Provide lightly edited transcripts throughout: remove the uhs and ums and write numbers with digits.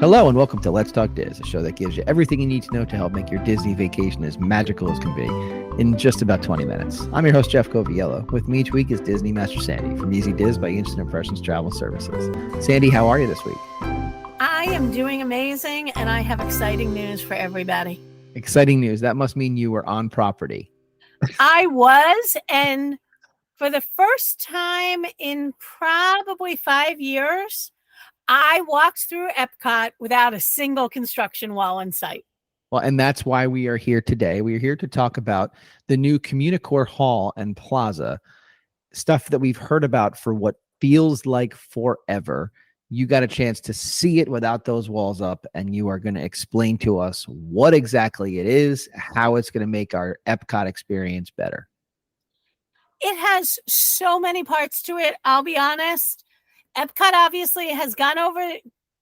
Hello and welcome to Let's Talk Diz, a show that gives you everything you need to know to help make your Disney vacation as magical as can be in just about 20 minutes. I'm your host, Jeff Coviello. With me each week is Disney Master Sandy from Easy Diz by Instant Impressions Travel Services. Sandy, how are you this week? I am doing amazing, and I have exciting news for everybody. Exciting news. That must mean you were on property. I was, and for the first time in probably 5 years, I walked through Epcot without a single construction wall in sight. Well, and that's why we are here today. We are here to talk about the new Communicore Hall and Plaza, stuff that we've heard about for what feels like forever. You got a chance to see it without those walls up, and you are going to explain to us what exactly it is, how it's going to make our Epcot experience better. It has so many parts to it, I'll be honest. Epcot obviously has gone over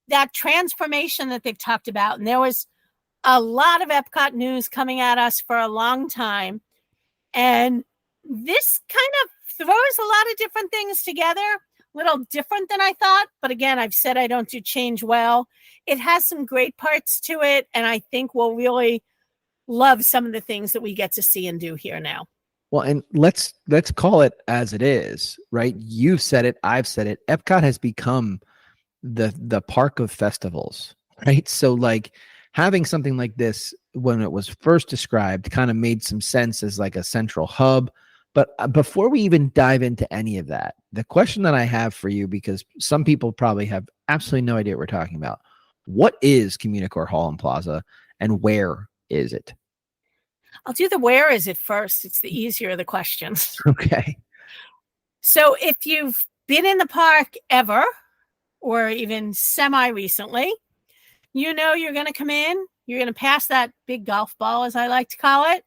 that transformation that they've talked about, and there was a lot of Epcot news coming at us for a long time. And this kind of throws a lot of different things together, a little different than I thought. But again, I've said I don't do change well. It has some great parts to it, and I think we'll really love some of the things that we get to see and do here now. Well, and let's call it as it is, right? You've said it, I've said it. Epcot has become the park of festivals, right? So like having something like this when it was first described kind of made some sense as like a central hub. But before we even dive into any of that, the question that I have for you, because some people probably have absolutely no idea what we're talking about. What is Communicore Hall and Plaza, and where is it? I'll do the where is it first. It's the easier of the questions. Okay. So if you've been in the park ever, or even semi-recently, you know you're going to come in, you're going to pass that big golf ball, as I like to call it.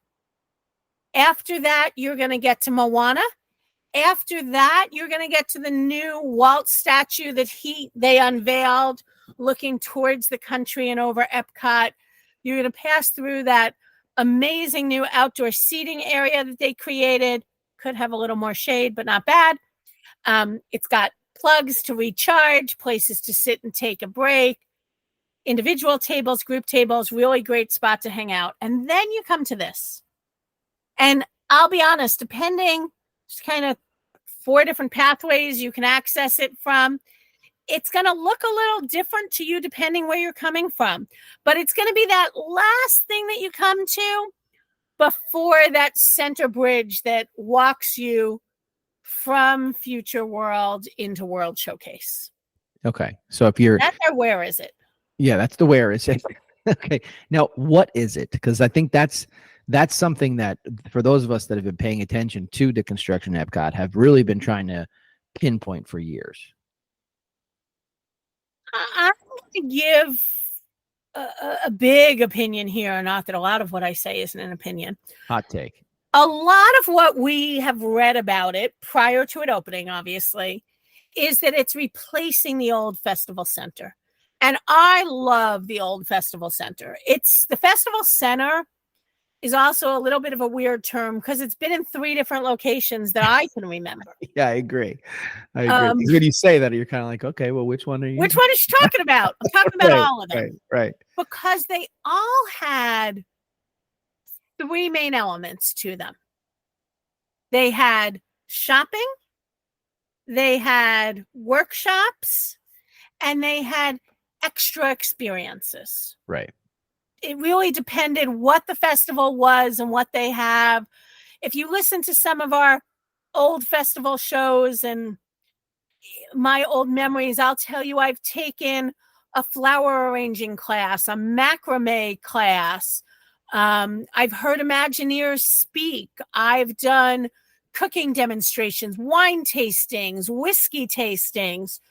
After that, you're going to get to Moana. After that, you're going to get to the new Walt statue that they unveiled looking towards the country and over Epcot. You're going to pass through that amazing new outdoor seating area that they created. Could have a little more shade, but not bad. It's got plugs to recharge, places to sit and take a break, individual tables, group tables, really great spot to hang out. And then you come to this. And I'll be honest, depending, just kind of 4 different pathways you can access it from. It's going to look a little different to you depending where you're coming from. But it's going to be that last thing that you come to before that center bridge that walks you from Future World into World Showcase. Okay. So if you're... That's our where is it? Yeah, that's the where is it. Okay. Now, what is it? Because I think that's something that for those of us that have been paying attention to the construction at Epcot have really been trying to pinpoint for years. I'm going to give a big opinion here. Not that a lot of what I say isn't an opinion. Hot take. A lot of what we have read about it prior to it opening, obviously, is that it's replacing the old Festival Center. And I love the old Festival Center. The Festival Center is also a little bit of a weird term because it's been in 3 different locations that I can remember. Yeah, I agree. When you say that, you're kind of like, okay, well, which one are you? Which one is she talking about? I'm talking about all of them. Right. Because they all had 3 main elements to them. They had shopping, they had workshops, and they had extra experiences. Right. It really depended what the festival was and what they have. If you listen to some of our old festival shows and my old memories, I'll tell you I've taken a flower arranging class, a macrame class. I've heard Imagineers speak. I've done cooking demonstrations, wine tastings, whiskey tastings.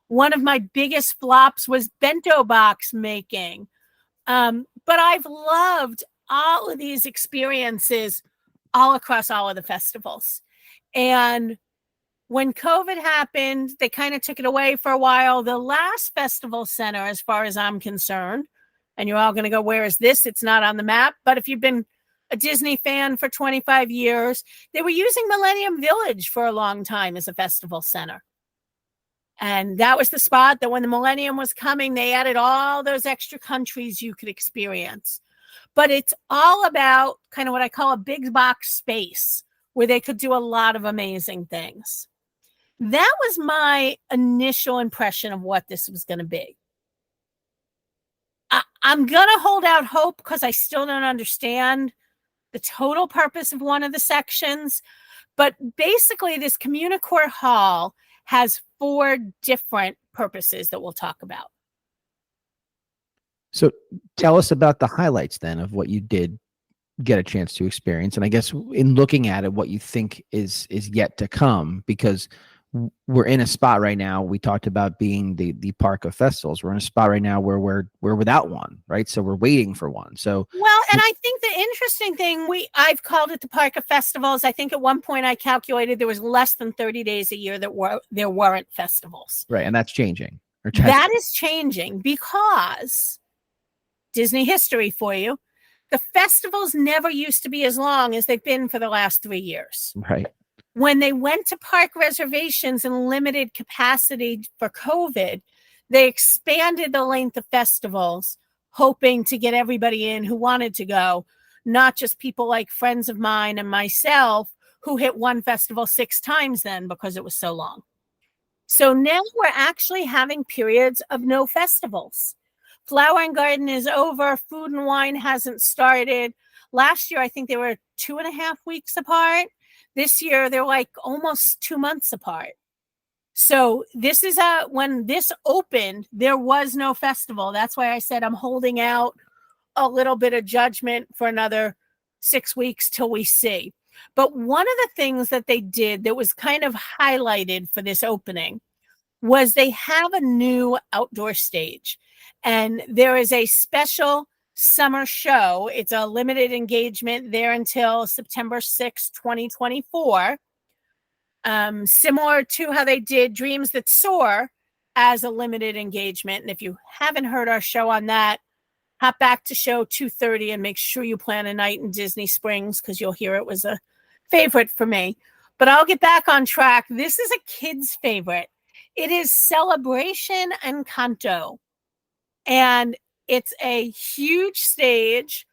One of my biggest flops was bento box making. But I've loved all of these experiences all across all of the festivals. And when COVID happened, they kind of took it away for a while. The last festival center, as far as I'm concerned, and you're all going to go, where is this? It's not on the map. But if you've been a Disney fan for 25 years, they were using Millennium Village for a long time as a festival center. And that was the spot that when the millennium was coming, they added all those extra countries you could experience. But it's all about kind of what I call a big box space where they could do a lot of amazing things. That was my initial impression of what this was going to be. I'm going to hold out hope because I still don't understand the total purpose of one of the sections. But basically, this Communicore Hall has 4 different purposes that we'll talk about. So tell us about the highlights then of what you did get a chance to experience. And I guess in looking at it, what you think is yet to come, because we're in a spot right now. We talked about being the park of festivals. We're in a spot right now where we're without one, right? So we're waiting for one. So well, and I think the interesting thing, I've called it the park of festivals. I think at one point I calculated there was less than 30 days a year that there weren't festivals. Right, and that's changing. That is changing because Disney history for you. The festivals never used to be as long as they've been for the last 3 years. Right. When they went to park reservations and limited capacity for COVID, they expanded the length of festivals, hoping to get everybody in who wanted to go, not just people like friends of mine and myself who hit one festival 6 times then because it was so long. So now we're actually having periods of no festivals. Flower and Garden is over. Food and Wine hasn't started. Last year, I think they were 2.5 weeks apart. This year, they're like almost 2 months apart. So this is when this opened, there was no festival. That's why I said I'm holding out a little bit of judgment for another 6 weeks till we see. But one of the things that they did that was kind of highlighted for this opening was they have a new outdoor stage. And there is a special summer show. It's a limited engagement there until September 6th, 2024. Similar to how they did Dreams That Soar as a limited engagement. And if you haven't heard our show on that, hop back to show 230 and make sure you plan a night in Disney Springs because you'll hear it was a favorite for me. But I'll get back on track. This is a kid's favorite. It is Celebration Encanto. And it's a huge stage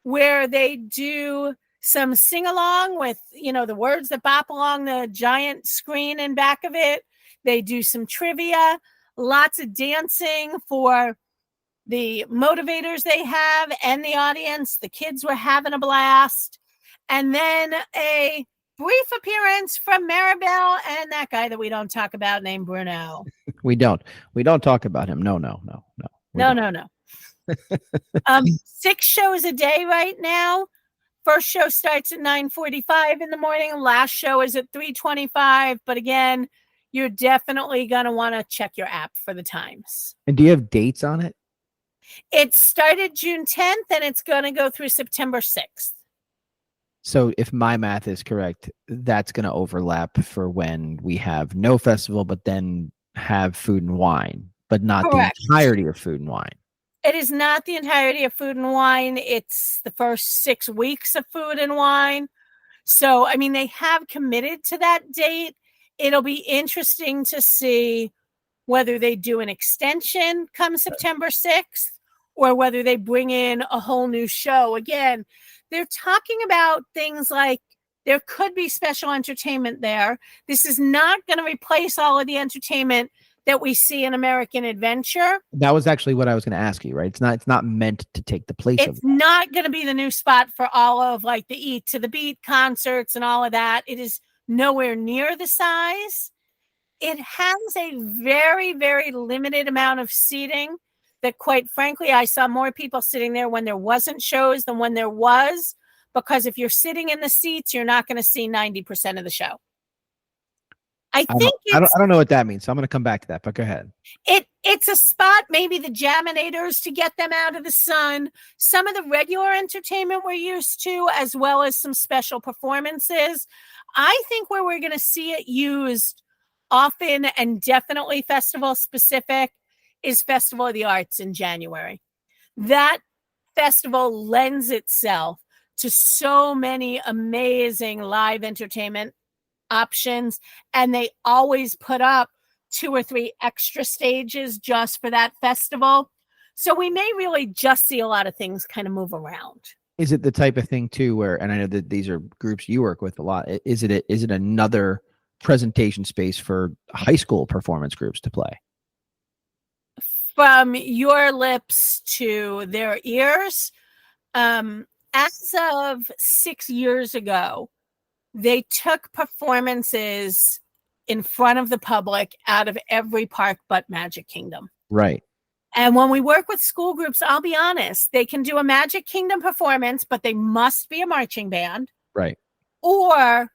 where they do some sing-along with, the words that bop along the giant screen in back of it. They do some trivia, lots of dancing for the motivators they have and the audience. The kids were having a blast. And then a brief appearance from Maribel and that guy that we don't talk about named Bruno. We don't talk about him. No. No. 6 shows a day right now. First show starts at 9:45 in the morning. Last show is at 3:25. But again, you're definitely going to want to check your app for the times. And do you have dates on it? It started June 10th and it's going to go through September 6th. So if my math is correct, that's going to overlap for when we have no festival, but then have Food and Wine, but not Correct. The entirety of Food and Wine. It is not the entirety of Food and Wine. It's the first 6 weeks of Food and Wine. So, they have committed to that date. It'll be interesting to see whether they do an extension come September 6th or whether they bring in a whole new show. Again, they're talking about things like there could be special entertainment there. This is not going to replace all of the entertainment that we see in American Adventure. That was actually what I was going to ask you, right? It's not meant to take the place of it. It's not going to be the new spot for all of like the Eat to the Beat concerts and all of that. It is nowhere near the size. It has a very, very limited amount of seating that, quite frankly, I saw more people sitting there when there wasn't shows than when there was, because if you're sitting in the seats, you're not going to see 90% of the show. I don't know what that means, so I'm going to come back to that, but go ahead. It's a spot, maybe the Jaminators to get them out of the sun, some of the regular entertainment we're used to, as well as some special performances. I think where we're going to see it used often and definitely festival specific is Festival of the Arts in January. That festival lends itself to so many amazing live entertainment options, and they always put up 2 or 3 extra stages just for that festival. So we may really just see a lot of things kind of move around. Is it the type of thing too where, and I know that these are groups you work with a lot, is it another presentation space for high school performance groups to play? From your lips to their ears, as of 6 years ago, they took performances in front of the public out of every park but Magic Kingdom. Right. And when we work with school groups, I'll be honest, they can do a Magic Kingdom performance, but they must be a marching band. Right. Or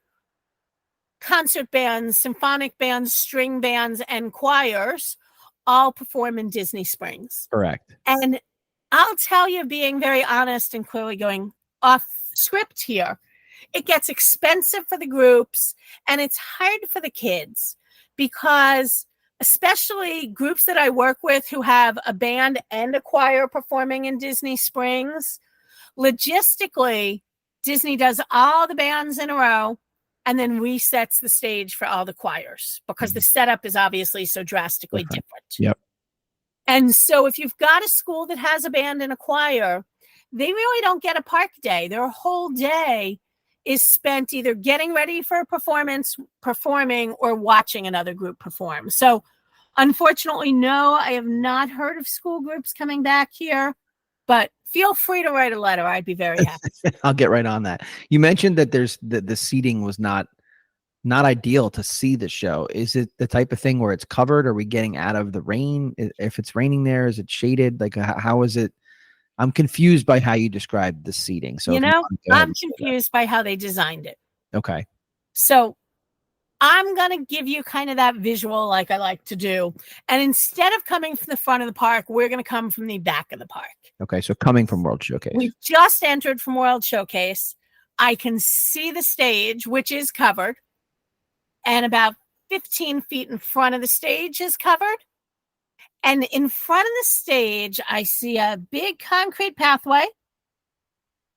concert bands, symphonic bands, string bands, and choirs all perform in Disney Springs. Correct. And I'll tell you, being very honest and clearly going off script here, it gets expensive for the groups and it's hard for the kids because especially groups that I work with who have a band and a choir performing in Disney Springs, logistically, Disney does all the bands in a row and then resets the stage for all the choirs because the setup is obviously so drastically different. Yep. And so if you've got a school that has a band and a choir, they really don't get a park day. Their whole day is spent either getting ready for a performance, performing, or watching another group perform. So unfortunately, no, I have not heard of school groups coming back here, but feel free to write a letter. I'd be very happy. I'll get right on that. You mentioned that there's the seating was not ideal to see the show. Is it the type of thing where it's covered? Are we getting out of the rain? If it's raining there, is it shaded? Like how is it? I'm confused by how you described the seating. So I'm confused by how they designed it. Okay. So I'm going to give you kind of that visual like I like to do. And instead of coming from the front of the park, we're going to come from the back of the park. Okay. So coming from World Showcase. We've just entered from World Showcase. I can see the stage, which is covered. And about 15 feet in front of the stage is covered. And in front of the stage, I see a big concrete pathway.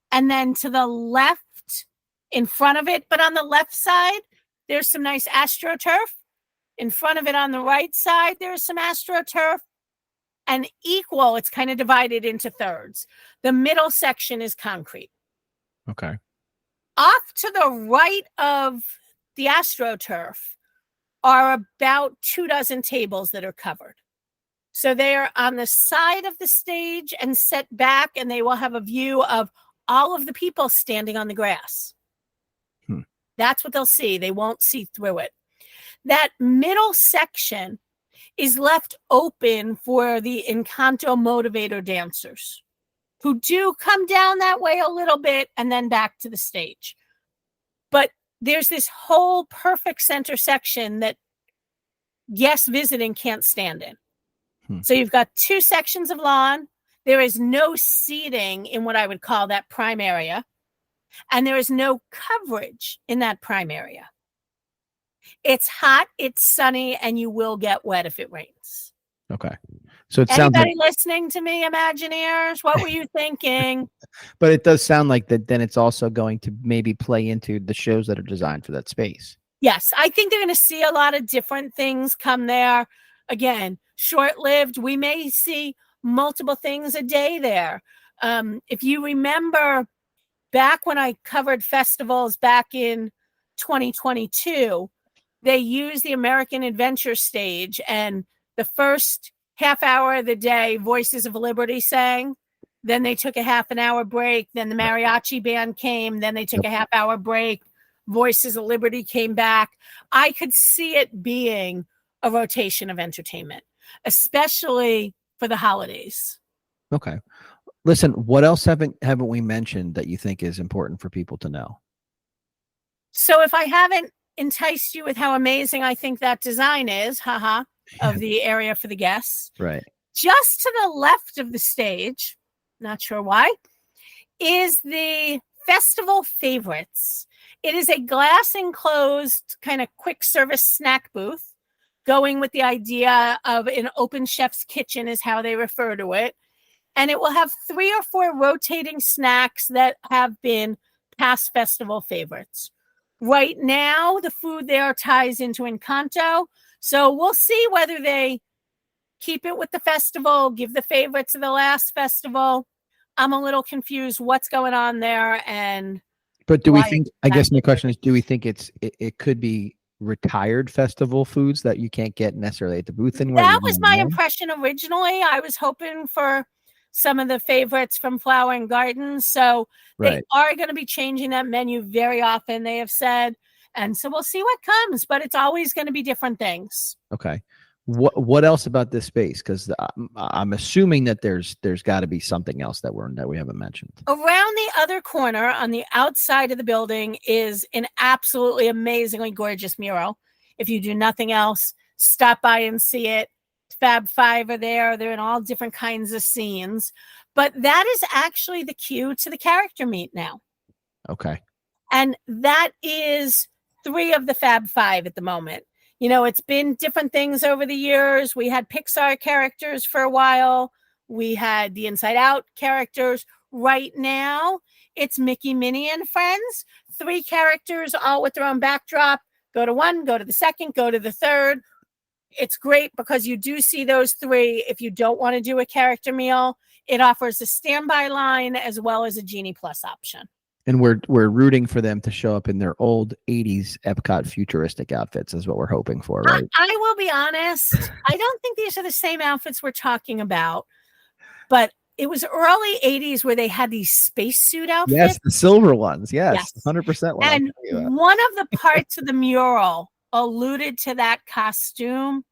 And then to the left in front of it, but on the left side, there's some nice AstroTurf. In front of it on the right side, there's some AstroTurf. And equal, it's kind of divided into thirds. The middle section is concrete. Okay. Off to the right of the AstroTurf are about 24 tables that are covered. So they're on the side of the stage and set back, and they will have a view of all of the people standing on the grass. That's what they'll see. They won't see through it. That middle section is left open for the Encanto motivator dancers who do come down that way a little bit and then back to the stage. But there's this whole perfect center section that guests visiting can't stand in. So you've got 2 sections of lawn. There is no seating in what I would call that prime area. And there is no coverage in that prime area. It's hot, it's sunny, and you will get wet if it rains. Okay. So it sounds Anybody listening to me, Imagineers? What were you thinking? But it does sound like that then it's also going to maybe play into the shows that are designed for that space. Yes, I think they're going to see a lot of different things come there. Again, short-lived. We may see multiple things a day there. If you remember back when I covered festivals back in 2022, they used the American Adventure stage, and the first half hour of the day, Voices of Liberty sang. Then they took a half an hour break. Then the mariachi band came. Then they took a half hour break. Voices of Liberty came back. I could see it being a rotation of entertainment, especially for the holidays. Okay. Listen, what else haven't we mentioned that you think is important for people to know? So if I haven't enticed you with how amazing I think that design is, of the area for the guests. Right. Just to the left of the stage, not sure why, is the Festival Favorites. It is a glass enclosed kind of quick service snack booth, going with the idea of an open chef's kitchen is how they refer to it. And it will have 3 or 4 rotating snacks that have been past festival favorites. Right now, the food there ties into Encanto. So we'll see whether they keep it with the festival, give the favorites of the last festival. I'm a little confused what's going on there. But do we think, I guess my question is, do we think it could be retired festival foods that you can't get necessarily at the booth anymore? That was my impression originally. I was hoping for some of the favorites from Flower and Garden. So they are going to be changing that menu very often, they have said. And so we'll see what comes, but it's always going to be different things. Okay. What else about this space? Because I'm assuming that there's got to be something else that we haven't mentioned. Around the other corner on the outside of the building is an absolutely amazingly gorgeous mural. If you do nothing else, stop by and see it. Fab Five are there. They're in all different kinds of scenes. But that is actually the cue to the character meet now. Okay. And that is 3 of the Fab Five at the moment. You know, it's been different things over the years. We had Pixar characters for a while. We had the Inside Out characters. Right now, it's Mickey, Minnie, and Friends. 3 characters, all with their own backdrop. Go to one, go to the second, go to the third. It's great because you do see those 3. If you don't want to do a character meal, it offers a standby line as well as a Genie Plus option. And we're rooting for them to show up in their old 80s Epcot futuristic outfits is what we're hoping for, right? I will be honest. I don't think these are the same outfits we're talking about, but it was early 80s where they had these spacesuit outfits. Yes, the silver ones. Yes. 100%. And one of the parts of the mural alluded to that costume.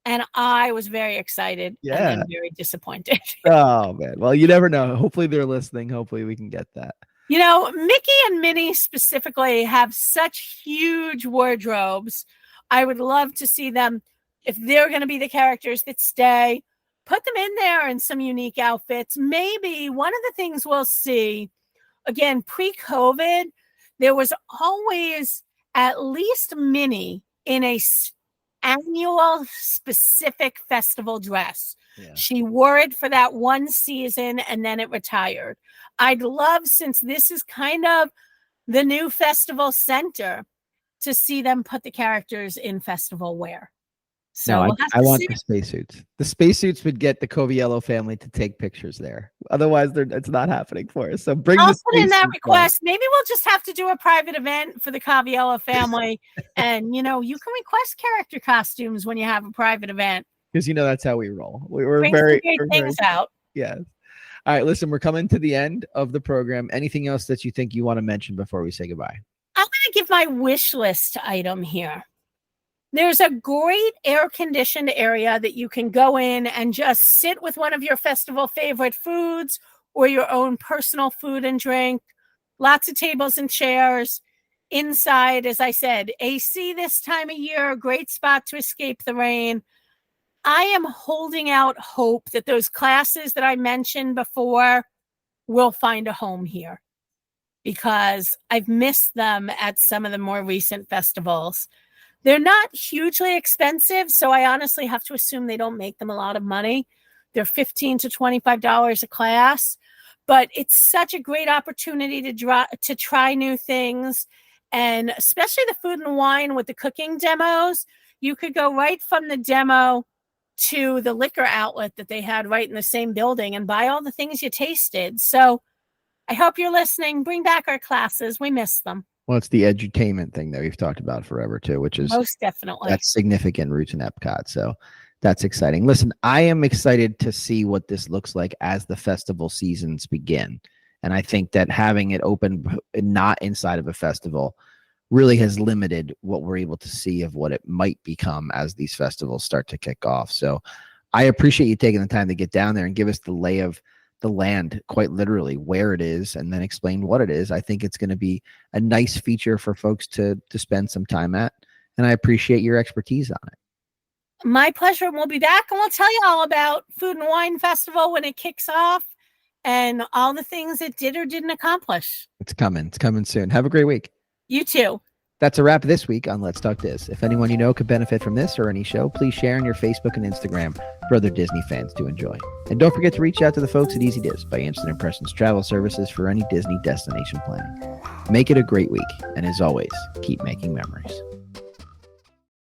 And I was very excited and then very disappointed. Oh, man. Well, you never know. Hopefully they're listening. Hopefully we can get that. You know, Mickey and Minnie specifically have such huge wardrobes. I would love to see them, if they're going to be the characters that stay, put them in there in some unique outfits. Maybe one of the things we'll see, again, pre-COVID, there was always at least Minnie in a annual specific festival dress. Yeah. She wore it for that one season and then it retired. I'd love, since this is kind of the new festival center, to see them put the characters in festival wear. So no, I want the spacesuits. The spacesuits would get the Coviello family to take pictures there. Otherwise, it's not happening for us. So I'll put in that request. Maybe we'll just have to do a private event for the Coviello family. And, you know, you can request character costumes when you have a private event. Because, you know, that's how we roll. We're very great things out. Yes. All right, listen, we're coming to the end of the program. Anything else that you think you want to mention before we say goodbye? I'm going to give my wish list item here. There's a great air-conditioned area that you can go in and just sit with one of your festival favorite foods or your own personal food and drink. Lots of tables and chairs. Inside, as I said, AC this time of year, great spot to escape the rain. I am holding out hope that those classes that I mentioned before will find a home here, because I've missed them at some of the more recent festivals. They're not hugely expensive, so I honestly have to assume they don't make them a lot of money. They're $15 to $25 a class, but it's such a great opportunity to try new things, and especially the food and wine with the cooking demos. You could go right from the demo to the liquor outlet that they had right in the same building and buy all the things you tasted. So I hope you're listening. Bring back our classes. We miss them. Well, it's the edutainment thing that we've talked about forever too, which is most definitely that's significant roots in Epcot. So that's exciting. Listen, I am excited to see what this looks like as the festival seasons begin. And I think that having it open not inside of a festival really has limited what we're able to see of what it might become as these festivals start to kick off. So I appreciate you taking the time to get down there and give us the lay of the land, quite literally where it is, and then explain what it is. I think it's going to be a nice feature for folks to spend some time at. And I appreciate your expertise on it. My pleasure. We'll be back and we'll tell you all about Food and Wine Festival when it kicks off and all the things it did or didn't accomplish. It's coming. It's coming soon. Have a great week. You too. That's a wrap this week on Let's Talk Diz. If anyone you know could benefit from this or any show, please share on your Facebook and Instagram for other Disney fans to enjoy. And don't forget to reach out to the folks at Easy Diz by Instant Impressions Travel Services for any Disney destination planning. Make it a great week, and as always, keep making memories.